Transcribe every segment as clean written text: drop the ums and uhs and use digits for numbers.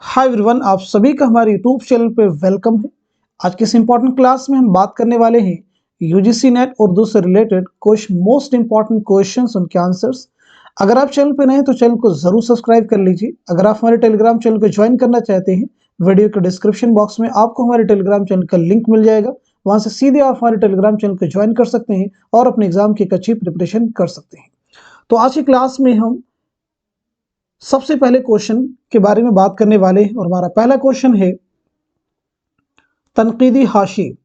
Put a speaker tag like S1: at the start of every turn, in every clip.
S1: Hi everyone, आप सभी का हमारे यूट्यूब चैनल पे वेलकम है। आज के इस इंपॉर्टेंट क्लास में हम बात करने वाले हैं यूजीसी नेट उर्दू से रिलेटेड कुछ मोस्ट इंपॉर्टेंट क्वेश्चंस, उनके आंसर्स। अगर आप चैनल पे नए हैं तो चैनल को जरूर सब्सक्राइब कर लीजिए। अगर आप हमारे टेलीग्राम चैनल को ज्वाइन करना चाहते हैं, वीडियो के डिस्क्रिप्शन बॉक्स में आपको हमारे टेलीग्राम चैनल का लिंक मिल जाएगा। वहां से सीधे आप हमारे टेलीग्राम चैनल को ज्वाइन कर सकते हैं और अपने एग्जाम की एक अच्छी प्रिपरेशन कर सकते हैं। तो आज की क्लास में हम सबसे पहले क्वेश्चन के बारे में बात करने वाले हैं और हमारा पहला क्वेश्चन है तनकीदी हाशिए।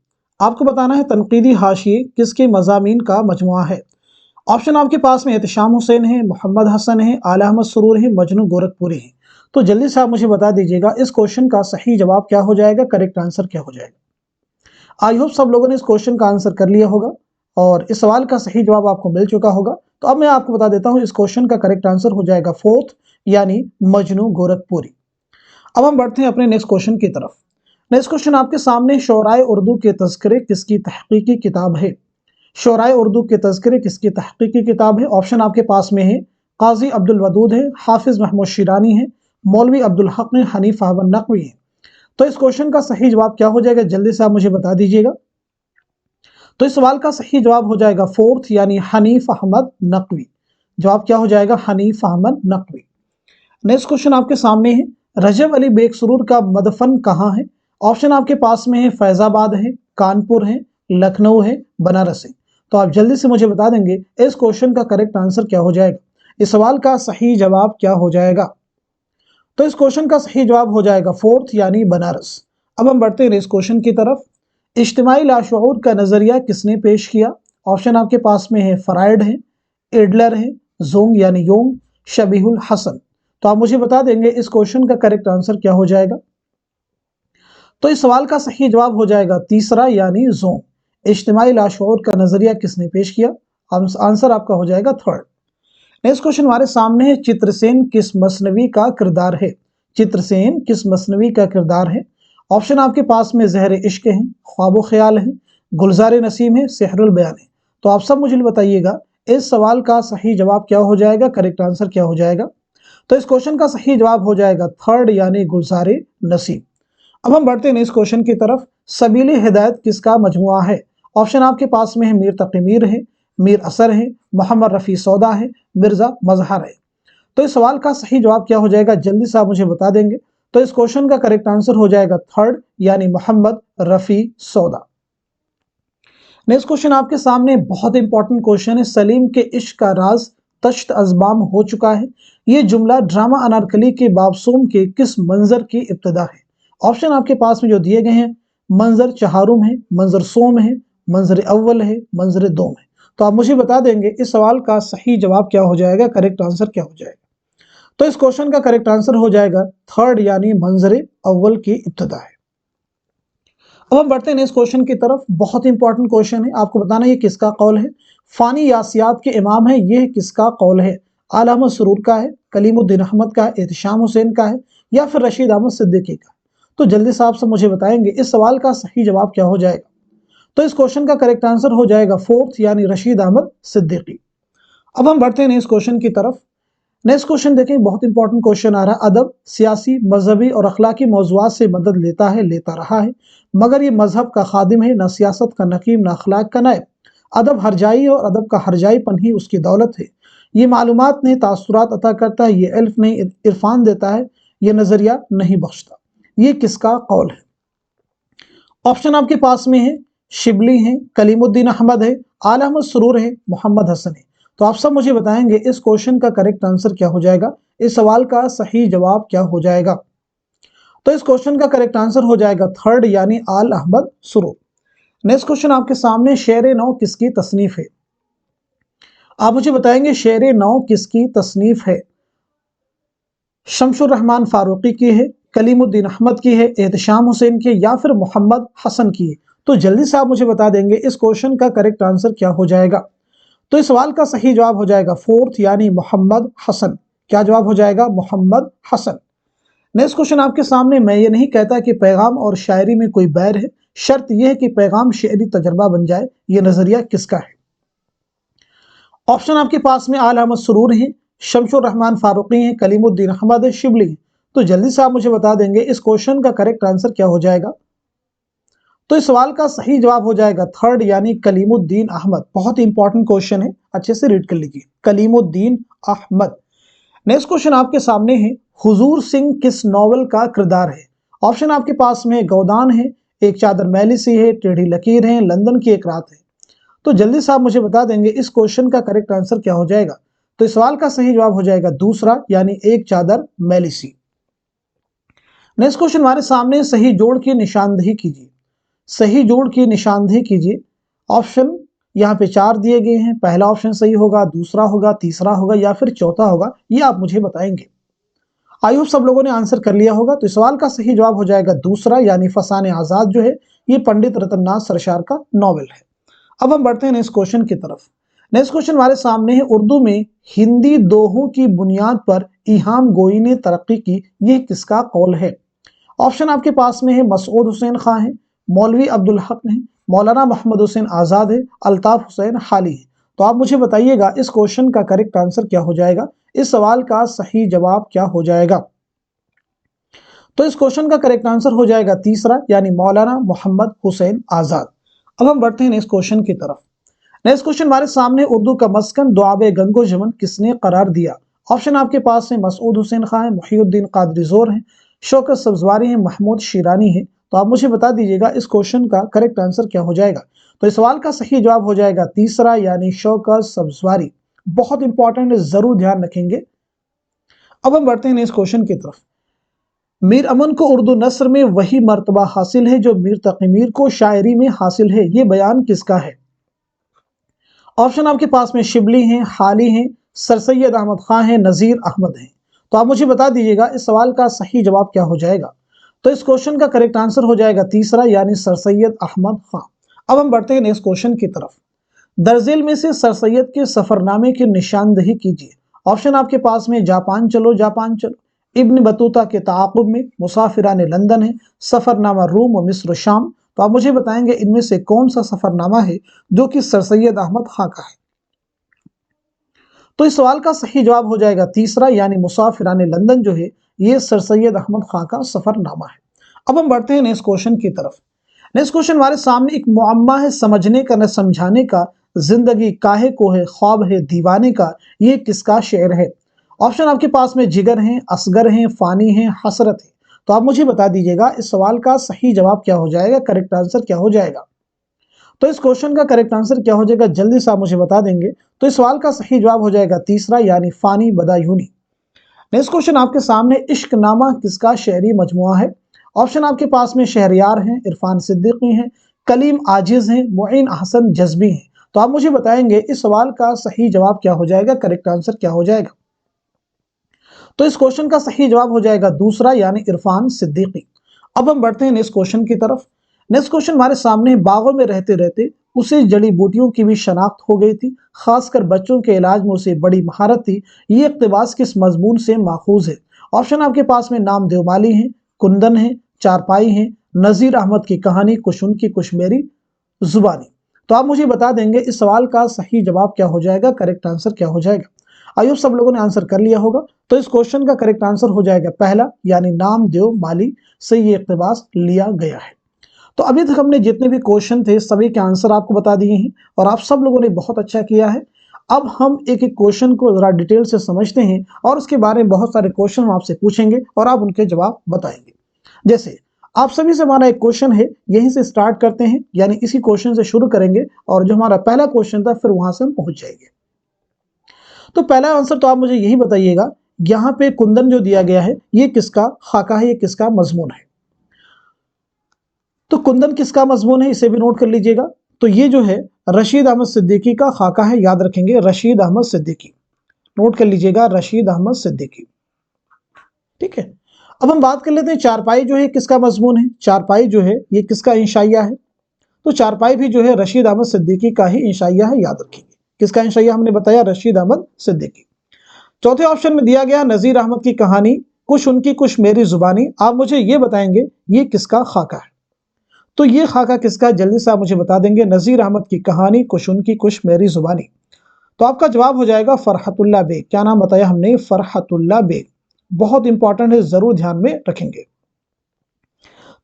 S1: आपको बताना है तनकीदी हाशिए किसके मज़ामीन का मजमुआ है। ऑप्शन आपके पास में एहतशाम हुसैन है, मोहम्मद हसन है, आला अहमद सुरूर है, मजनू गोरखपुरी है। तो जल्दी से आप मुझे बता दीजिएगा इस क्वेश्चन का सही जवाब क्या हो जाएगा, करेक्ट आंसर क्या हो जाएगा। आई होप सब लोगों ने इस क्वेश्चन का आंसर कर लिया होगा और इस सवाल का सही जवाब आपको मिल चुका होगा। तो अब मैं आपको बता देता हूं इस क्वेश्चन का करेक्ट आंसर हो जाएगा फोर्थ, यानी मजनू गोरखपुरी। अब हम बढ़ते हैं अपने नेक्स्ट क्वेश्चन की तरफ। नेक्स्ट क्वेश्चन आपके सामने, शोराए उर्दू के तज़किरे किसकी तहकीकी किताब है। शोराए उर्दू के तज़किरे किसकी तहकीकी किताब है। ऑप्शन आपके पास में है काजी अब्दुल वदूद है, हाफिज महमूद शिरानी है, मौलवी अब्दुल हक ने, हनीफ अहमद नकवी है। तो इस क्वेश्चन का सही जवाब क्या हो जाएगा, जल्दी से आप मुझे बता दीजिएगा। तो इस सवाल का सही जवाब हो जाएगा फोर्थ, यानी हनीफ अहमद नकवी। जवाब क्या हो जाएगा, हनीफ अहमद नकवी। नेक्स्ट क्वेश्चन आपके सामने है, रजब अली बेग सुरूर का मदफन कहाँ है। ऑप्शन आपके पास में है फैजाबाद है, कानपुर है, लखनऊ है, बनारस है। तो आप जल्दी से मुझे बता देंगे इस क्वेश्चन का करेक्ट आंसर क्या हो जाएगा, इस सवाल का सही जवाब क्या हो जाएगा। तो इस क्वेश्चन का सही जवाब हो जाएगा फोर्थ, यानी बनारस। अब हम बढ़ते हैं इस क्वेश्चन की तरफ। इज्तिमाई लाशऊर का नजरिया किसने पेश किया। ऑप्शन आपके पास में है फ्रायड है, एडलर है, जोंग यानी योंग, शबीहुल हसन। तो आप मुझे बता देंगे इस क्वेश्चन का करेक्ट आंसर क्या हो जाएगा। तो इस सवाल का सही जवाब हो जाएगा तीसरा, यानी जोंग। इज्तिमाई लाशऊर का नजरिया किसने पेश किया, आंसर आपका हो जाएगा थर्ड। नेक्स्ट क्वेश्चन हमारे सामने है, चित्रसेन किस मसनवी का किरदार है। चित्रसेन किस मसनवी का किरदार है। ऑप्शन आपके पास में ज़हर इश्क है, ख्वाबो ख्याल है, गुलजार नसीम है, सेहरुल बयान है। तो आप सब मुझे बताइएगा इस सवाल का सही जवाब क्या हो जाएगा, करेक्ट आंसर क्या हो जाएगा। तो इस क्वेश्चन का सही जवाब हो जाएगा थर्ड, यानी गुलजार नसीम। अब हम बढ़ते हैं इस क्वेश्चन की तरफ। सबील हिदायत किसका मजमुआ है। ऑप्शन आपके पास में है मीर तकी मीर है, मीर असर है, मोहम्मद रफ़ी सौदा है, मिर्जा मजहर है। तो इस सवाल का सही जवाब क्या हो जाएगा, जल्दी से आप मुझे बता देंगे। तो इस क्वेश्चन का करेक्ट आंसर हो जाएगा थर्ड, यानी मोहम्मद रफ़ी सौदा। नेक्स्ट क्वेश्चन आपके सामने बहुत इंपॉर्टेंट क्वेश्चन है, सलीम के इश्क का राज तश्त अज़बाम हो चुका है। ये जुमला ड्रामा अनारकली के बाबसूम के किस मंजर की इब्तिदा है। ऑप्शन आपके पास में जो दिए गए हैं, मंजर चहारुम है, मंजर सोम है, मंजर अव्वल है, मंजर दोम है। तो आप मुझे बता देंगे इस सवाल का सही जवाब क्या हो जाएगा, करेक्ट आंसर क्या हो जाएगा। तो इस क्वेश्चन का करेक्ट आंसर हो जाएगा थर्ड, यानी मंजर अव्वल की इब्तिदा है। अब हम बढ़ते हैं इस क्वेश्चन की तरफ। बहुत इंपॉर्टेंट क्वेश्चन है, आपको बताना ये किसका कौल है। फानी यासियात के इमाम है, यह किसका कौल है। आला अहमद सुरूर का है, कलीमुद्दीन अहमद का है, एहतशाम हुसैन का है, या फिर रशीद अहमद सिद्दीकी का। तो जल्दी से आप सब मुझे बताएंगे इस सवाल का सही जवाब क्या हो जाएगा। तो इस क्वेश्चन का करेक्ट आंसर हो जाएगा फोर्थ, यानी रशीद अहमद सिद्दीकी। अब हम बढ़ते हैं इस क्वेश्चन की तरफ। नेक्स्ट क्वेश्चन देखें, बहुत इंपॉर्टेंट क्वेश्चन आ रहा है। अदब सियासी, मजहबी और अखलाकी मौजुआत से मदद लेता है, लेता रहा है, मगर ये मजहब का खादिम है, न सियासत का नकीम, न अखलाक का नायब। अदब हरजाई और अदब का हरजाईपन ही उसकी दौलत है। ये मालूमात नहीं तासुरात अता करता है, ये इल्फ नहीं इरफान देता है, ये नजरिया नहीं बख्शता। ये किसका कौल है। ऑप्शन आपके पास में है शिबली है, कलीमुद्दीन अहमद है, आला अहमद सुरूर है, मोहम्मद हसन है। तो आप सब मुझे बताएंगे इस क्वेश्चन का करेक्ट आंसर क्या हो जाएगा, इस सवाल का सही जवाब क्या हो जाएगा। तो इस क्वेश्चन का करेक्ट आंसर हो जाएगा थर्ड, यानी आल अहमद सुरूर। नेक्स्ट क्वेश्चन आपके सामने, शेर नौ किसकी तसनीफ है। आप मुझे बताएंगे शेर नौ किसकी तसनीफ है। शमशुर रहमान फारूकी की है, कलीमुद्दीन अहमद की है, एहतशाम हुसैन की, या फिर मोहम्मद हसन की है। तो जल्दी से आप मुझे बता देंगे इस क्वेश्चन का करेक्ट आंसर क्या हो जाएगा। तो इस सवाल का सही जवाब हो जाएगा फोर्थ, यानी मोहम्मद हसन। क्या जवाब हो जाएगा, मोहम्मद हसन। नेक्स्ट क्वेश्चन आपके सामने, मैं ये नहीं कहता कि पैगाम और शायरी में कोई बैर है, शर्त यह है कि पैगाम शेरी तजर्बा बन जाए, ये नजरिया किसका है। ऑप्शन आपके पास में आला अहमद सुरूर है, शमशुर रहमान फारूकी है, कलीमुद्दीन अहमद है, शिबली है। तो जल्दी से आप मुझे बता देंगे इस क्वेश्चन का करेक्ट आंसर क्या हो जाएगा। तो इस सवाल का सही जवाब हो जाएगा थर्ड यानी कलीमुद्दीन अहमद। बहुत ही इंपॉर्टेंट क्वेश्चन है, अच्छे से रीड कर लीजिए, कलीमुद्दीन अहमद। नेक्स्ट क्वेश्चन आपके सामने है, हुजूर सिंह किस नॉवल का किरदार है। ऑप्शन आपके पास में गोदान है, एक चादर मैली सी है, टेढ़ी लकीर है, लंदन की एक रात है। तो जल्दी से आप मुझे बता देंगे इस क्वेश्चन का करेक्ट आंसर क्या हो जाएगा। तो इस सवाल का सही जवाब हो जाएगा दूसरा यानी एक चादर मैली सी। नेक्स्ट क्वेश्चन हमारे सामने, सही जोड़ की निशानदेही कीजिए। सही जोड़ की निशानदेही कीजिए। ऑप्शन यहाँ पे 4 दिए गए हैं, पहला ऑप्शन सही होगा, दूसरा होगा, तीसरा होगा या फिर चौथा होगा, ये आप मुझे बताएंगे। आई होप सब लोगों ने आंसर कर लिया होगा। तो इस सवाल का सही जवाब हो जाएगा दूसरा यानी फसाने आजाद जो है ये पंडित रतननाथ सरशार का नॉवेल है। अब हम बढ़ते हैं नेक्स्ट क्वेश्चन की तरफ। नेक्स्ट क्वेश्चन हमारे सामने है, उर्दू में हिंदी दोहों की बुनियाद पर इहाम गोई ने तरक्की की, यह किसका कौल है। ऑप्शन आपके पास में है, मसूद हुसैन खां है, मौलवी अब्दुल हक है, मौलाना मोहम्मद हुसैन आजाद है, अल्ताफ हुसैन हाली है। तो आप मुझे बताइएगा इस क्वेश्चन का करेक्ट आंसर क्या हो जाएगा, इस सवाल का सही जवाब क्या हो जाएगा। तो इस क्वेश्चन का करेक्ट आंसर हो जाएगा तीसरा यानी मौलाना मोहम्मद हुसैन आजाद। अब हम बढ़ते हैं नेक्स्ट क्वेश्चन की तरफ। नेक्स्ट क्वेश्चन हमारे सामने, उर्दू का मस्कन दुआबे गंगो जमन किसने करार दिया। ऑप्शन आपके पास है, मसूद हुसैन खां है, मुहिउद्दीन कादरी जोर है, शौकत सब्जवारी है, महमूद शिरानी है। तो आप मुझे बता दीजिएगा इस क्वेश्चन का करेक्ट आंसर क्या हो जाएगा। तो इस सवाल का सही जवाब हो जाएगा तीसरा यानी शौकत सब्जवारी। बहुत इंपॉर्टेंट है, जरूर ध्यान रखेंगे। अब हम बढ़ते हैं इस क्वेश्चन की तरफ। मीर अमन को उर्दू नस्र में वही मर्तबा हासिल है जो मीर तकी मीर को शायरी में हासिल है, ये बयान किसका है। ऑप्शन आपके पास में शिबली हैं, हाली हैं, सर सैयद अहमद खां हैं, नजीर अहमद हैं। तो आप मुझे बता दीजिएगा इस सवाल का सही जवाब क्या हो जाएगा। तो इस क्वेश्चन का करेक्ट आंसर हो जाएगा तीसरा यानी सर सैयद अहमद खां। अब हम बढ़ते हैं नेक्स्ट क्वेश्चन की तरफ। दर्जेल में से सर सैयद के सफरनामे की निशानदेही कीजिए। ऑप्शन आपके पास में, जापान चलो जापान चलो, इब्न बतूता के ताक़ुब में, मुसाफिरान लंदन है, सफरनामा रूम व मिस्र शाम। तो आप मुझे बताएंगे इनमें से कौन सा सफरनामा है जो कि सर सैयद अहमद खां का है। तो इस सवाल का सही जवाब हो जाएगा तीसरा यानी मुसाफिरान लंदन जो है ये सर सैयद अहमद खां का सफरनामा है। अब हम बढ़ते हैं नेक्स्ट क्वेश्चन की तरफ। नेक्स्ट क्वेश्चन हमारे सामने, एक मुअम्मा है समझने का न समझाने का, जिंदगी काहे को है, ख्वाब है दीवाने का, ये किसका शेर है। ऑप्शन आपके पास में जिगर हैं, असगर हैं, फानी हैं, हसरत है। तो आप मुझे बता दीजिएगा इस सवाल का सही जवाब क्या हो जाएगा, करेक्ट आंसर क्या हो जाएगा। तो इस क्वेश्चन का करेक्ट आंसर क्या हो जाएगा, जल्दी से आप मुझे बता देंगे। तो इस सवाल का सही जवाब हो जाएगा तीसरा यानी फानी बदायूनी। नेक्स्ट क्वेश्चन आपके सामने, इश्क नामा किसका शेरी मजमुआ है। ऑप्शन आपके पास में शहरयार हैं, इरफान सिद्दीकी हैं, कलीम आजिज हैं, मुइन अहसन जज्बी हैं। तो आप मुझे बताएंगे इस सवाल का सही जवाब क्या हो जाएगा, करेक्ट आंसर क्या हो जाएगा। तो इस क्वेश्चन का सही जवाब हो जाएगा दूसरा यानी इरफान सिद्दीकी। अब हम बढ़ते हैं नेक्स्ट क्वेश्चन की तरफ। नेक्स्ट क्वेश्चन हमारे सामने, बागों में रहते रहते उसे जड़ी बूटियों की भी शनाख्त हो गई थी, खासकर बच्चों के इलाज में उसे बड़ी महारत थी, ये इक़्तिबास किस मजमून से माखूज है। ऑप्शन आपके पास में नाम देवमाली है, कुंदन है, चारपाई है, नजीर अहमद की कहानी, कुछ उनकी कुछ मेरी जुबानी। तो आप मुझे बता देंगे इस सवाल का सही जवाब क्या हो जाएगा, करेक्ट आंसर क्या हो जाएगा। आइए सब लोगों ने आंसर कर लिया होगा। तो इस क्वेश्चन का करेक्ट आंसर हो जाएगा पहला यानी नाम देव माली से ये इक़्तिबास लिया गया है। तो अभी तक हमने जितने भी क्वेश्चन थे सभी के आंसर आपको बता दिए हैं और आप सब लोगों ने बहुत अच्छा किया है। अब हम एक एक क्वेश्चन को जरा डिटेल से समझते हैं और उसके बारे में बहुत सारे क्वेश्चन हम आपसे पूछेंगे और आप उनके जवाब बताएंगे। जैसे आप सभी से हमारा एक क्वेश्चन है, यहीं से स्टार्ट करते हैं यानी इसी क्वेश्चन से शुरू करेंगे और जो हमारा पहला क्वेश्चन था फिर वहां से हम पहुंच जाएंगे। तो पहला आंसर तो आप मुझे यही बताइएगा, यहाँ पे कुंदन जो दिया गया है ये किसका खाका है, ये किसका मजमून है। तो कुंदन किसका मजमून है इसे भी नोट कर लीजिएगा। तो ये जो है रशीद अहमद सिद्दीकी का खाका है, याद रखेंगे रशीद अहमद सिद्दीकी, नोट कर लीजिएगा रशीद अहमद सिद्दीकी। ठीक है, अब हम बात कर लेते हैं चारपाई जो है किसका मजमून है। चारपाई जो है ये किसका इंशाइया है। तो चारपाई भी जो है रशीद अहमद सिद्दीकी का ही इंशाइया है, याद रखेंगे किसका इंशाइया हमने बताया, रशीद अहमद सिद्दीकी। चौथे ऑप्शन में दिया गया नजीर अहमद की कहानी, कुछ उनकी कुछ मेरी जुबानी। आप मुझे ये बताएंगे ये किसका खाका है। तो ये खाका किसका, जल्दी से आप मुझे बता देंगे। नजीर अहमद की कहानी, कुछ उनकी कुछ मेरी जुबानी। तो आपका जवाब हो जाएगा फरहतुल्लाह बेग। क्या नाम बताया हमने, फरहतुल्लाह बेग। बहुत इंपॉर्टेंट है, जरूर ध्यान में रखेंगे।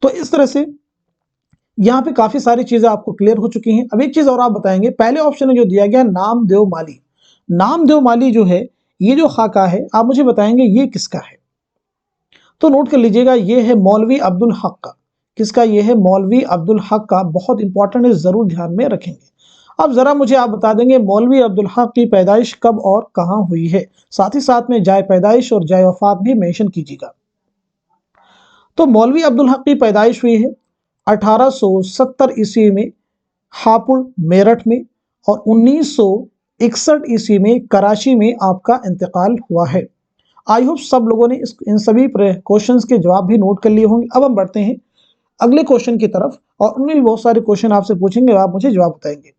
S1: तो इस तरह से यहाँ पे काफी सारी चीजें आपको क्लियर हो चुकी हैं। अब एक चीज और आप बताएंगे, पहले ऑप्शन में जो दिया गया नामदेव माली, नामदेव माली जो है, ये जो खाका है, आप मुझे बताएंगे ये किसका है? तो नोट कर लीजिएगा, ये है मौलवी अब्दुल हक का। किसका? ये है मौलवी अब्दुल हक का। बहुत इंपॉर्टेंट है, जरूर ध्यान में रखेंगे। अब जरा मुझे आप बता देंगे मौलवी अब्दुल हक की पैदाइश कब और कहां हुई है? साथ ही साथ में जाए पैदाइश और जाए वफात भी मेंशन कीजिएगा। तो मौलवी अब्दुल हक की पैदाइश हुई है 1870 ईस्वी में हापुड़ मेरठ में, और 1961 ईस्वी में कराची में आपका इंतकाल हुआ है। आई होप सब लोगों ने इन सभी क्वेश्चंस के जवाब भी नोट कर लिए होंगे। अब हम बढ़ते हैं अगले क्वेश्चन की तरफ, और उनमें भी बहुत सारे क्वेश्चन आपसे पूछेंगे, आप मुझे जवाब बताएंगे।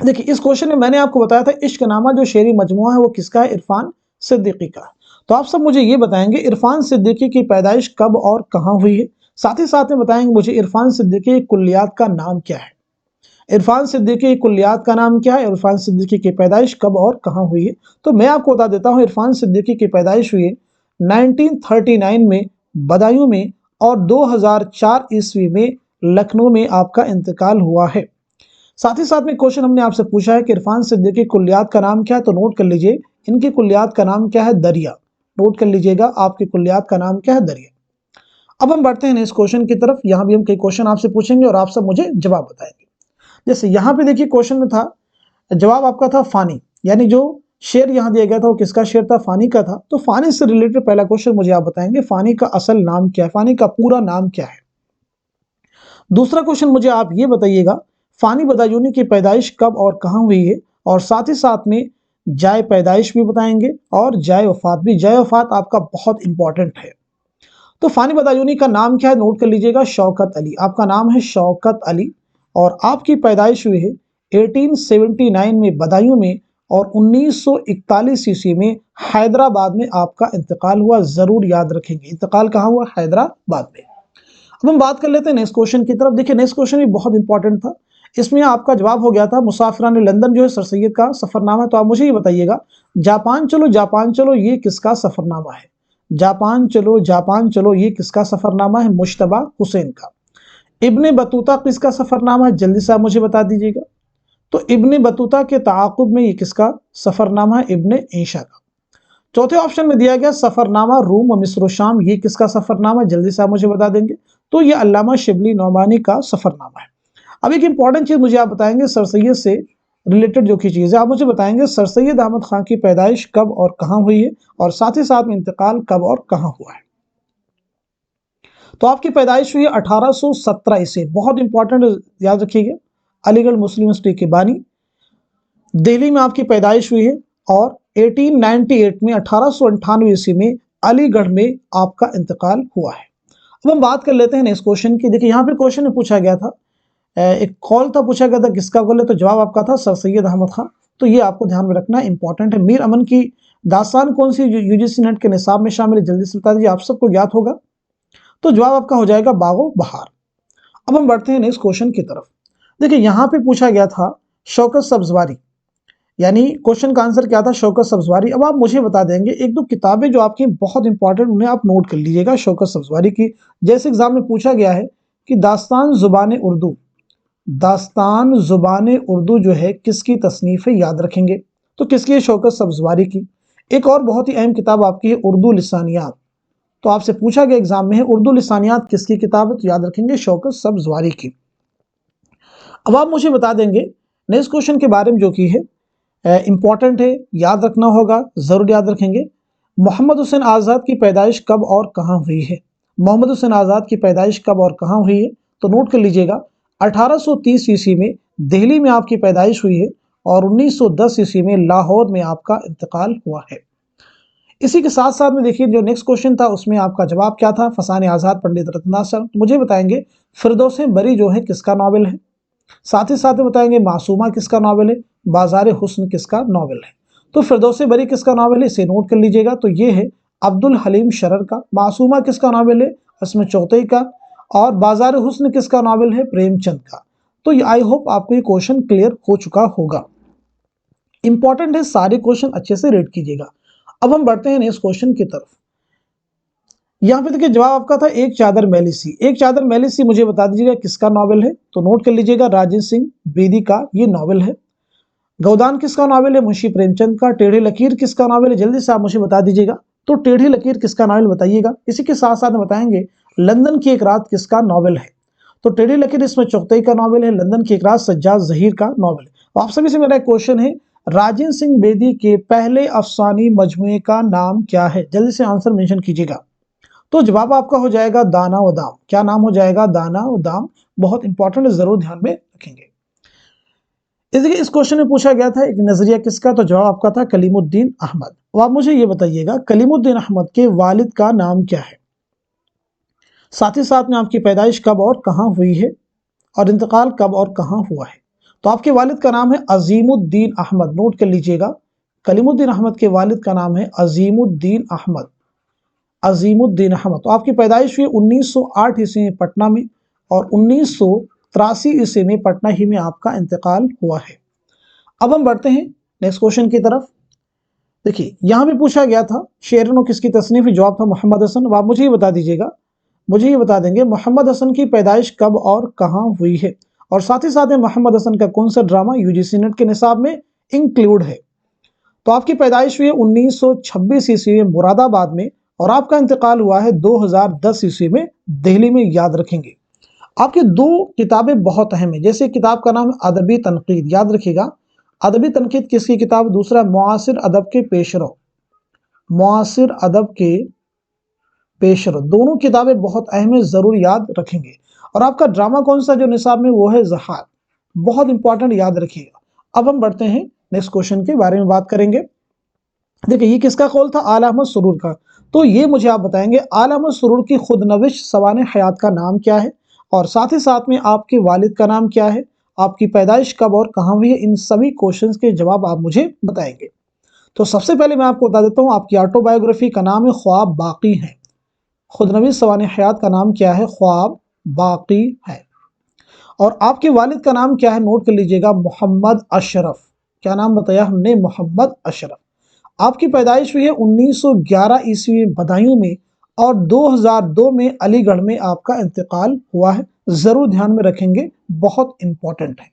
S1: देखिए, इस क्वेश्चन में मैंने आपको बताया था इश्कनामा जो शेरी मजमुआ है वो किसका है? इरफान सिद्दीकी का। तो आप सब मुझे ये बताएंगे इरफान सिद्दीकी की पैदाइश कब और कहां हुई है? साथ ही साथ में बताएंगे मुझे इरफान सिद्दीकी कुल्लियात का नाम क्या है? इरफान सिद्दीकी कुल्लियात का नाम क्या है? इरफान सिद्दीकी की पैदाइश कब और कहां हुई है? तो मैं आपको बता देता हूं, इरफान सिद्दीकी की पैदाइश हुई है 1939 में बदायूं में, और 2004 ईस्वी में लखनऊ में आपका इंतकाल हुआ है। साथ ही साथ में क्वेश्चन हमने आपसे पूछा है कि इरफान सिद्दीकी कुल्लियात का नाम क्या है? तो नोट कर लीजिए, इनकी कुल्लियात का नाम क्या है? दरिया। नोट कर लीजिएगा, आपकी कुल्लियात का नाम क्या है? दरिया। अब हम बढ़ते हैं इस क्वेश्चन की तरफ। यहां भी हम कई क्वेश्चन आपसे पूछेंगे और आप सब मुझे जवाब बताएंगे। जैसे यहाँ पे देखिए क्वेश्चन में था, जवाब आपका था फानी, यानी जो शेर यहाँ दिया गया था वो किसका शेर था? फानी का था। तो फानी से रिलेटेड पहला क्वेश्चन मुझे आप बताएंगे, फानी का असल नाम क्या है? फानी का पूरा नाम क्या है? दूसरा क्वेश्चन मुझे आप ये बताइएगा, फानी बदायूनी की पैदाइश कब और कहां हुई है? और साथ ही साथ में जाए पैदाइश भी बताएंगे और जाए वफात भी। जाए वफात आपका बहुत इंपॉर्टेंट है। तो फानी बदायूनी का नाम क्या है? नोट कर लीजिएगा, शौकत अली। आपका नाम है शौकत अली, और आपकी पैदाइश हुई है 1879 में बदायूं में, और 1941 ईस्वी में हैदराबाद में आपका इंतकाल हुआ। जरूर याद रखेंगे, इंतकाल कहाँ हुआ? हैदराबाद में। अब हम बात कर लेते हैं नेक्स्ट क्वेश्चन की तरफ। देखिए, नेक्स्ट क्वेश्चन भी बहुत इंपॉर्टेंट था। इसमें आपका जवाब हो गया था मुसाफिरान लंदन जो है सर सैयद का सफरनामा है। तो आप मुझे ये बताइएगा, जापान चलो ये किसका सफरनामा है? जापान चलो ये किसका सफरनामा है? मुश्तबा हुसैन का। इब्ने बतूता किसका सफरनामा है? जल्दी से आप मुझे बता दीजिएगा। तो इब्ने बतूता के ताक़ुब में ये किसका सफरनामा है? इब्ने ईशा का। चौथे ऑप्शन में दिया गया सफरनामा रूम और मिस्र शाम, ये किसका सफरनामा है? जल्दी से आप मुझे बता देंगे। तो ये अल्लामा शिबली नौमानी का सफरनामा है। अब एक इंपॉर्टेंट चीज मुझे आप बताएंगे, सर सैयद से रिलेटेड जो की चीज है, आप मुझे बताएंगे सर सैयद अहमद खान की पैदाइश कब और कहां हुई है, और साथ ही साथ में इंतकाल कब और कहां हुआ है? तो आपकी पैदाइश हुई 1817 ईस्वी। बहुत इंपॉर्टेंट, याद रखिएगा, अलीगढ़ मुस्लिम यूनिवर्सिटी के बानी, दिल्ली में आपकी पैदाइश हुई है, और 1898 में 1898 ईस्वी में अलीगढ़ में आपका इंतकाल हुआ है। अब हम बात कर लेते हैं नेक्स्ट क्वेश्चन की। देखिए, यहाँ पे क्वेश्चन में पूछा गया था, एक कॉल था, पूछा गया था किसका कॉल है? तो जवाब आपका था सर सैयद अहमद खान। तो ये आपको ध्यान में रखना इंपॉर्टेंट है। मीर अमन की दास्तान कौन सी यूजीसी नेट के निसाब में शामिल है? जल्दी से बता दीजिए, आप सबको ज्ञात होगा। तो जवाब आपका हो जाएगा बागो बहार। अब हम बढ़ते हैं नेक्स्ट क्वेश्चन की तरफ। देखिए, यहाँ पे पूछा गया था शौकत सब्जवारी, यानी क्वेश्चन का आंसर क्या था? शौकत सब्जवारी। अब आप मुझे बता देंगे एक दो किताबें जो आपकी बहुत इंपॉर्टेंट, उन्हें आप नोट कर लीजिएगा शौकत सब्जवारी की। जैसे एग्जाम में पूछा गया है कि दास्तान जुबान उर्दू जो है किसकी तसनीफ है? याद रखेंगे। तो किसकी है? शौकत सब्जवारी की। एक और बहुत ही अहम किताब आपकी है उर्दू लिसानियात। तो आपसे पूछा गया एग्जाम में है उर्दू लिसानियात किसकी किताब है? तो याद रखेंगे शौकत सब्जवारी की। अब आप मुझे बता देंगे नेक्स्ट क्वेश्चन के बारे में जो की है इंपॉर्टेंट है, याद रखना होगा, जरूर याद रखेंगे। मोहम्मद हुसैन आज़ाद की पैदाइश कब और कहां हुई है? मोहम्मद हुसैन आज़ाद की पैदाइश कब और कहां हुई है? तो नोट कर लीजिएगा, 1830 ईस्वी में दिल्ली में आपकी पैदाइश हुई है, और 1910 ईस्वी में लाहौर में आपका इंतकाल हुआ है। इसी के साथ साथ में देखिए, जो नेक्स्ट क्वेश्चन था उसमें आपका जवाब क्या था? फसाने आज़ाद पंडित रत्नाथ सर। तो मुझे बताएंगे फिरदौस बरी जो है किसका नावल है? साथ ही साथ बताएंगे मासूमा किसका नावल है? बाजार हुस्न किसका नावल है? तो फिरदौस बरी किसका नावल है? इसे नोट कर लीजिएगा। तो ये है अब्दुल हलीम शरर का। मासूमा किसका नावल है? इसमें चौथई का। और बाजार हुस्न किसका नावल है? प्रेमचंद का। तो आई होप आपको ये क्वेश्चन क्लियर हो चुका होगा। इंपॉर्टेंट है, सारे क्वेश्चन अच्छे से रीड कीजिएगा। अब हम बढ़ते हैं नेक्स्ट क्वेश्चन की तरफ। यहाँ पे देखिए जवाब आपका था एक चादर मैली सी। एक चादर मैली सी मुझे बता दीजिएगा किसका नॉवेल है, तो नोट कर लीजिएगा राजेंद्र सिंह बेदी का ये नॉवेल है। गोदान किसका नॉवेल है, मुंशी प्रेमचंद का। टेढ़ी लकीर किसका नॉवेल है, जल्दी से आप मुझे बता दीजिएगा। तो टेढ़ी लकीर किसका नॉवेल बताइएगा। इसी के साथ साथ बताएंगे लंदन की एक रात किसका नॉवेल है, तो टेढ़ी लकीर इसमें चुगताई का नॉवेल है। लंदन की एक रात सज्जाद जहीर का नॉवेल है। आप सभी से मेरा एक क्वेश्चन है, राजेंद्र सिंह बेदी के पहले अफसानी मजमूए का नाम क्या है, जल्दी से आंसर मेंशन कीजिएगा। तो जवाब आपका हो जाएगा दाना व दाम। क्या नाम हो जाएगा, दाना व दाम। बहुत इंपॉर्टेंट है, जरूर ध्यान में रखेंगे। इस क्वेश्चन में पूछा गया था एक नजरिया किसका, तो जवाब आपका था कलीमुद्दीन अहमद। अब आप मुझे ये बताइएगा कलीमुद्दीन अहमद के वालिद का नाम क्या है, साथ ही साथ में आपकी पैदाइश कब और कहां हुई है और इंतकाल कब और कहां हुआ है। तो आपके वालिद का नाम है अजीमुद्दीन अहमद, नोट कर लीजिएगा। कलीमुद्दीन अहमद के वालिद का नाम है अजीमुद्दीन अहमद। अजीमुद्दीन अहमद। तो आपकी पैदाइश हुई 1908 ईस्वी में पटना में और 1983 ईस्वी में पटना ही में आपका इंतकाल हुआ है। अब हम बढ़ते हैं नेक्स्ट क्वेश्चन की तरफ। देखिए यहां भी पूछा गया था शेरनो किसकी तसनीफ, जवाब था मोहम्मद हसन। अब आप मुझे ये बता दीजिएगा, मुझे ये बता देंगे मोहम्मद हसन की पैदाइश कब और कहां हुई है, और साथ ही साथ में मोहम्मद हसन का कौन सा ड्रामा यूजीसी नेट के निसाब में इंक्लूड है। तो आपकी पैदाइश हुई है 1926 ईस्वी में मुरादाबाद में और आपका इंतकाल हुआ है 2010 ईस्वी में दिल्ली में, याद रखेंगे। आपकी दो किताबें बहुत अहम है, जैसे किताब का नाम है अदबी तनकीद, याद रखिएगा। अदबी तनकीद किसकी किताब, दूसरा मुआसिर अदब के पेशरो, मुआसिर अदब के पेशरो, दोनों किताबें बहुत अहम है, जरूर याद रखेंगे। और आपका ड्रामा कौन सा जो निसाब में, वो है ज़हार, बहुत इंपॉर्टेंट, याद रखिएगा। अब हम बढ़ते हैं नेक्स्ट क्वेश्चन के बारे में बात करेंगे। देखिए ये किसका कौल था, आला अहमद सुरूर का। तो ये मुझे आप बताएंगे आला अहमद सुरूर की खुदनविश सवाने हयात का नाम क्या है, और साथ ही साथ में आपके वालिद का नाम क्या है, आपकी पैदाइश कब और कहाँ हुई है, इन सभी क्वेश्चंस के जवाब आप मुझे बताएंगे। तो सबसे पहले मैं आपको बता देता हूँ आपकी ऑटोबायोग्राफी का नाम है ख्वाब बाकी है। खुदनविश सवाने हयात का नाम क्या है, ख्वाब बाकी है। और आपके वालिद का नाम क्या है, नोट कर लीजिएगा, मोहम्मद अशरफ। क्या नाम बताया हमने, मोहम्मद अशरफ। आपकी पैदाइश हुई है 1911 ईस्वी में बदायूं में और 2002 में अलीगढ़ में आपका इंतकाल हुआ है, जरूर ध्यान में रखेंगे, बहुत इंपॉर्टेंट है।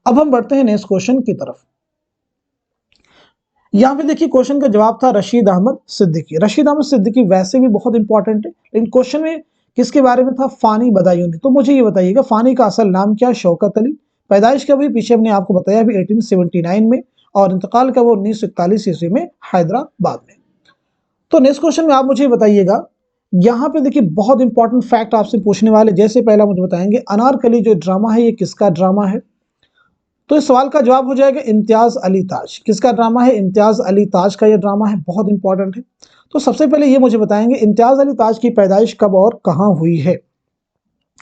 S1: अब हम बढ़ते हैं नेक्स्ट क्वेश्चन की तरफ। यहां पे देखिए क्वेश्चन का जवाब था रशीद अहमद सिद्दीकी। रशीद अहमद सिद्दीकी वैसे भी बहुत इंपॉर्टेंट है, लेकिन क्वेश्चन में किसके बारे में था, फानी बदायूनी। तो मुझे ये बताइएगा फानी का असल नाम क्या है, शौकत अली। पैदाइश का भी पीछे हमने आपको बताया भी 1879 में और इंतकाल का वो 1941 ईस्वी में हैदराबाद में। तो नेक्स्ट क्वेश्चन में आप मुझे बताइएगा, यहाँ पे देखिए बहुत इंपॉर्टेंट फैक्ट आपसे पूछने वाले। जैसे पहला मुझे बताएंगे अनारकली जो ड्रामा है ये किसका ड्रामा है, तो इस सवाल का जवाब हो जाएगा इम्तियाज अली ताज। किसका ड्रामा है, इम्तियाज अली ताज का ये ड्रामा है, बहुत इंपॉर्टेंट है। तो सबसे पहले ये मुझे बताएंगे इम्तियाज अली ताज की पैदाइश कब और कहाँ हुई है।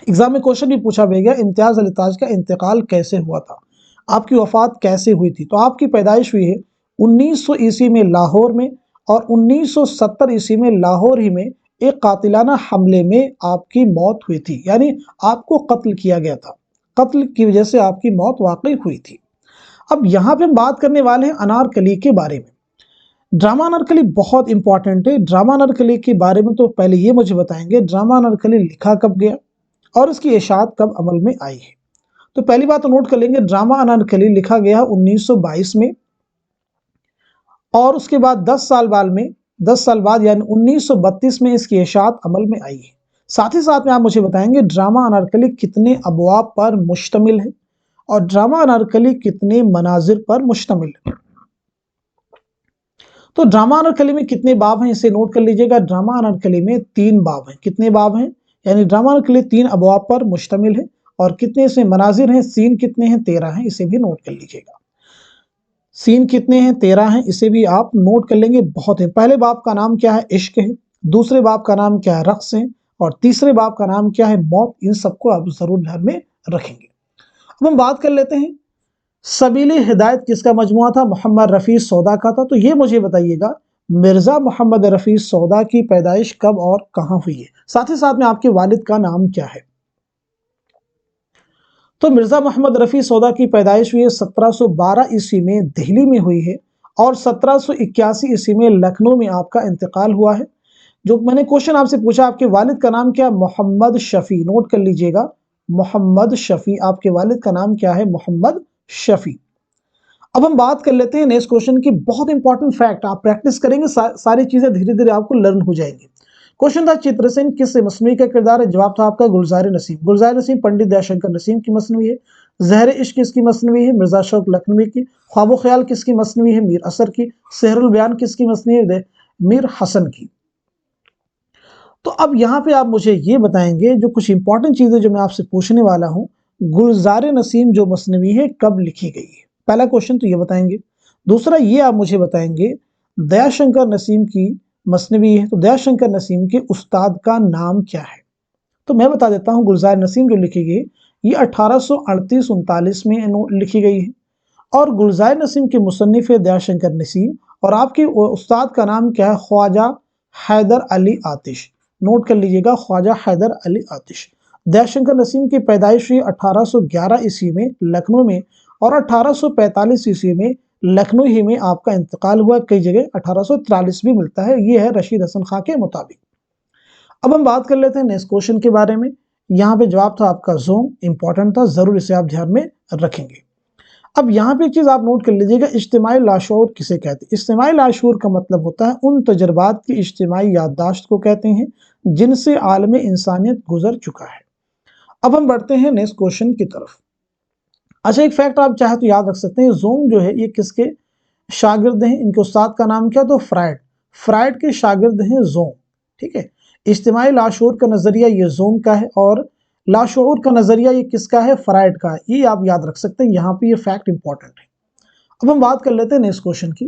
S1: एग्जाम में क्वेश्चन भी पूछा गया इम्तियाज अली ताज का इंतकाल कैसे हुआ था, आपकी वफात कैसे हुई थी। तो आपकी पैदाइश हुई है 1900 ईस्वी में लाहौर में और 1970 ईस्वी में लाहौर ही में एक कातिलाना हमले में आपकी मौत हुई थी, यानी आपको कत्ल किया गया था, कत्ल की वजह से आपकी मौत वाकई हुई थी। अब यहाँ पे हम बात करने वाले हैं अनारकली के बारे में। ड्रामा अनारकली बहुत इंपॉर्टेंट है। ड्रामा अनारकली के बारे में तो पहले ये मुझे बताएंगे ड्रामा अनारकली लिखा कब गया और इसकी इशाअत कब अमल में आई है। तो पहली बात तो नोट कर लेंगे, ड्रामा अनारकली लिखा गया 1922 में और उसके बाद 10 साल बाद यानी 1932 में इसकी इशाअत अमल में आई है। साथ ही साथ में आप मुझे बताएंगे ड्रामा अनारकली कितने अबवाब पर मुश्तमिल है और ड्रामा अनारकली कितने मनाजिर पर मुश्तमिल है। तो ड्रामा अनारकली में कितने बाब हैं इसे नोट कर लीजिएगा। ड्रामा अनारकली में 3 बाब हैं। कितने बाब हैं, यानी ड्रामा अनारकली 3 अबवाब पर मुश्तमिल है और कितने इसमें मनाजिर हैं, सीन कितने हैं, 13 हैं, इसे भी नोट कर लीजिएगा। सीन कितने हैं, 13 हैं, इसे भी आप नोट कर लेंगे, बहुत है। पहले बाब का नाम क्या है, इश्क है। दूसरे बाब का नाम क्या है, रक्स है। और तीसरे बाब का नाम क्या है, मौत। इन सबको आप जरूर ध्यान में रखेंगे। अब हम बात कर लेते हैं सबीले हिदायत किसका मजमुआ था, मोहम्मद रफ़ी सौदा का था। तो ये मुझे बताइएगा मिर्जा मोहम्मद रफ़ी सौदा की पैदाइश कब और कहाँ हुई है, साथ ही साथ में आपके वालिद का नाम क्या है। तो मिर्जा मोहम्मद रफ़ी सौदा की पैदाइश हुई है 1712 ईस्वी में दिल्ली में हुई है और 1781 ईस्वी में लखनऊ में आपका इंतकाल हुआ है। जो मैंने क्वेश्चन आपसे पूछा, आपके वालिद का नाम क्या है? मोहम्मद शफी। नोट कर लीजिएगा, मोहम्मद शफी। आपके वालिद का नाम क्या है? मोहम्मद शफी। अब हम बात कर लेते हैं नेक्स्ट क्वेश्चन की। बहुत इंपॉर्टेंट फैक्ट, आप प्रैक्टिस करेंगे सारी चीजें धीरे धीरे आपको लर्न हो जाएंगी। क्वेश्चन था, चित्रसेन किस मसनवी का किरदार है? जवाब था आपका गुलजार नसीम। गुलजार नसीम पंडित दयाशंकर नसीम की मसनवी है। जहर इश्क किसकी मसनवी है? मिर्जा शौक लखनवी की। ख्वाबो ख्याल किसकी मसनवी है? मीर असर की। सेहरुल बयान किसकी मसनवी है? मीर हसन की। तो अब यहाँ पे आप मुझे ये बताएंगे, जो कुछ इंपॉर्टेंट चीजें जो मैं आपसे पूछने वाला हूँ, गुलजार नसीम जो मसनवी है कब लिखी गई है? पहला क्वेश्चन तो ये बताएंगे। दूसरा ये आप मुझे बताएंगे, दयाशंकर नसीम की मसनवी है, तो दयाशंकर नसीम के उस्ताद का नाम क्या है? तो मैं बता देता हूँ, गुलजार नसीम जो लिखी गई ये 1838-39 में लिखी गई है। और गुलजार नसीम के मुसन्निफ है दयाशंकर नसीम, और आपके उस्ताद का नाम क्या है? ख्वाजा हैदर अली आतिश। नोट कर लीजिएगा, ख्वाजा हैदर अली आतिश। दयाशंकर नसीम की पैदाइश हुई 1811 ईस्वी में लखनऊ में, और 1845 ईस्वी में लखनऊ ही में आपका इंतकाल हुआ। कई जगह 1843 भी मिलता है, ये है रशीद हसन खां के मुताबिक। अब हम बात कर लेते हैं नेक्स्ट क्वेश्चन के बारे में। यहाँ पे जवाब था आपका जोम। इंपॉर्टेंट था, जरूर इसे आप ध्यान में रखेंगे। अब यहाँ पे एक चीज आप नोट कर लीजिएगा, इज्तिमाई लाशऊर किसे कहते हैं? इज्तिमाई लाशऊर का मतलब होता है उन तजर्बात की इज्तिमाई याददाश्त को कहते हैं जिनसे आलम इंसानियत गुजर चुका है। अब हम बढ़ते हैं नेक्स्ट क्वेश्चन की तरफ। अच्छा, एक फैक्ट आप चाहे तो याद रख सकते हैं, जोम जो है ये किसके शागिर्द हैं? इनके उस्ताद का नाम क्या? तो फ्राइड। फ्राइड के शागिर्द हैं जोम। ठीक है, इज्तिमाई लाशऊर का नजरिया ये जोम का है, और लाशऊर का नजरिया ये किसका है? फ्राइड का है। ये आप याद रख सकते हैं, यहाँ पे ये फैक्ट इंपॉर्टेंट है। अब हम बात कर लेते हैं नेक्स्ट क्वेश्चन की।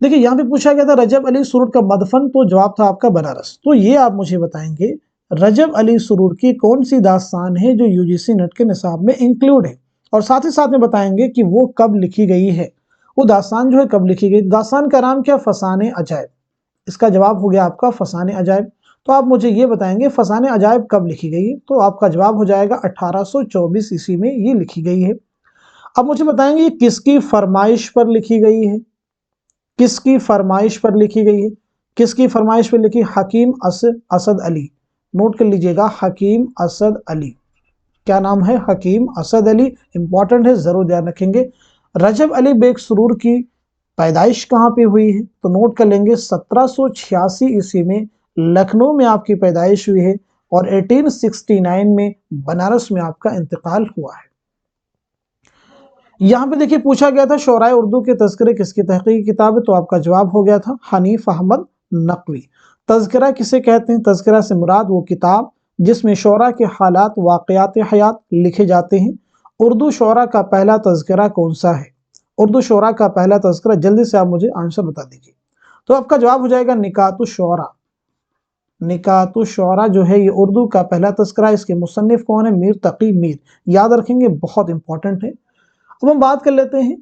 S1: देखिए, यहाँ पे पूछा गया था रजब अली सुरूर का मदफन, तो जवाब था आपका बनारस। तो ये आप मुझे बताएंगे, रजब अली सुरूर की कौन सी दास्तान है जो यूजीसी नेट के निसाब में इंक्लूड है, और साथ ही साथ में बताएंगे कि वो कब लिखी गई है। वो दास्तान जो है कब लिखी गई? दास्तान का नाम क्या? फसाने अजायब। इसका जवाब हो गया आपका फसाने अजायब। तो आप मुझे ये बताएंगे फसाने अजायब कब लिखी गई है? तो आपका जवाब हो जाएगा 1824 ईस्वी में ये लिखी गई है। अब मुझे बताएंगे ये किसकी फरमाइश पर लिखी गई है? किसकी फरमाइश पर लिखी गई है? किसकी फरमाइश पर लिखी? हकीम असद अली। नोट कर लीजिएगा, हकीम असद अली। क्या नाम है? हकीम असद अली। इंपॉर्टेंट है, जरूर ध्यान रखेंगे। रजब अली बेग सुरूर की पैदाइश कहाँ पे हुई है? तो नोट कर लेंगे, 1786 ईस्वी में लखनऊ में आपकी पैदाइश हुई है, और 1869 में बनारस में आपका इंतकाल हुआ है। यहाँ पे देखिए पूछा गया था शोराए उर्दू के तज़किरे किसकी तहकीकी किताब है? तो आपका जवाब हो गया था हनीफ अहमद नकवी। तज़किरा किसे कहते हैं? तज़किरा से मुराद वो किताब जिसमें शोरा के हालात वाक़यात हयात लिखे जाते हैं। उर्दू शोरा का पहला तज़किरा कौन सा है? उर्दू शोरा का पहला तज़किरा, जल्दी से आप मुझे आंसर बता दीजिए। तो आपका जवाब हो जाएगा निकातु शोरा। निकातु शोरा जो है ये उर्दू का पहला तज़किरा। इसके मुसन्निफ कौन है? मीर तकी मीर। याद रखेंगे, बहुत इंपॉर्टेंट है। अब हम बात कर लेते हैं,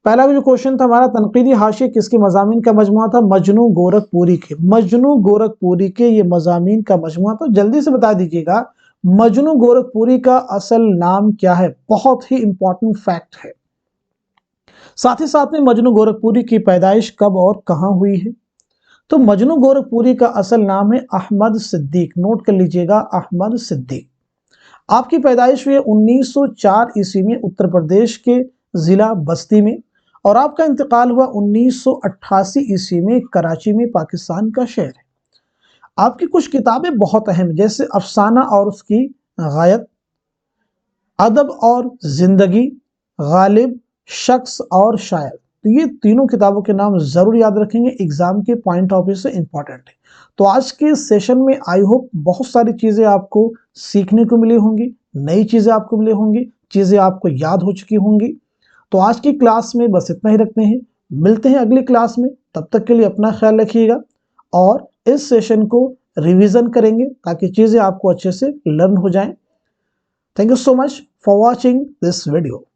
S1: पहला जो क्वेश्चन था हमारा, तनकीदी हाशिए किसके मज़ामीन का मजमुआ था? मजनू गोरखपुरी के। मजनू गोरखपुरी के ये मज़ामीन का मजमुआ। तो जल्दी से बता दीजिएगा, मजनू गोरखपुरी का असल नाम क्या है? बहुत ही इंपॉर्टेंट फैक्ट है। साथ ही साथ में मजनू गोरखपुरी की पैदाइश कब और कहां हुई है? तो मजनू गोरखपुरी का असल नाम है अहमद सिद्दीक। नोट कर लीजिएगा, अहमद सिद्दीक। आपकी पैदाइश हुई 1904 ईस्वी में उत्तर प्रदेश के जिला बस्ती में, और आपका इंतकाल हुआ 1988 ईस्वी में कराची में, पाकिस्तान का शहर है। आपकी कुछ किताबें बहुत अहम, जैसे अफसाना और उसकी गायत, अदब और जिंदगी, गालिब, शख्स और शायर। तो ये तीनों किताबों के नाम जरूर याद रखेंगे, एग्जाम के पॉइंट ऑफ व्यू से इंपॉर्टेंट है। तो आज के सेशन में आई होप बहुत सारी चीजें आपको सीखने को मिली होंगी, नई चीजें आपको मिली होंगी, चीजें आपको याद हो चुकी होंगी। तो आज की क्लास में बस इतना ही रखते हैं, मिलते हैं अगली क्लास में। तब तक के लिए अपना ख्याल रखिएगा, और इस सेशन को रिवीजन करेंगे ताकि चीजें आपको अच्छे से लर्न हो जाएं। Thank you so much for watching this video.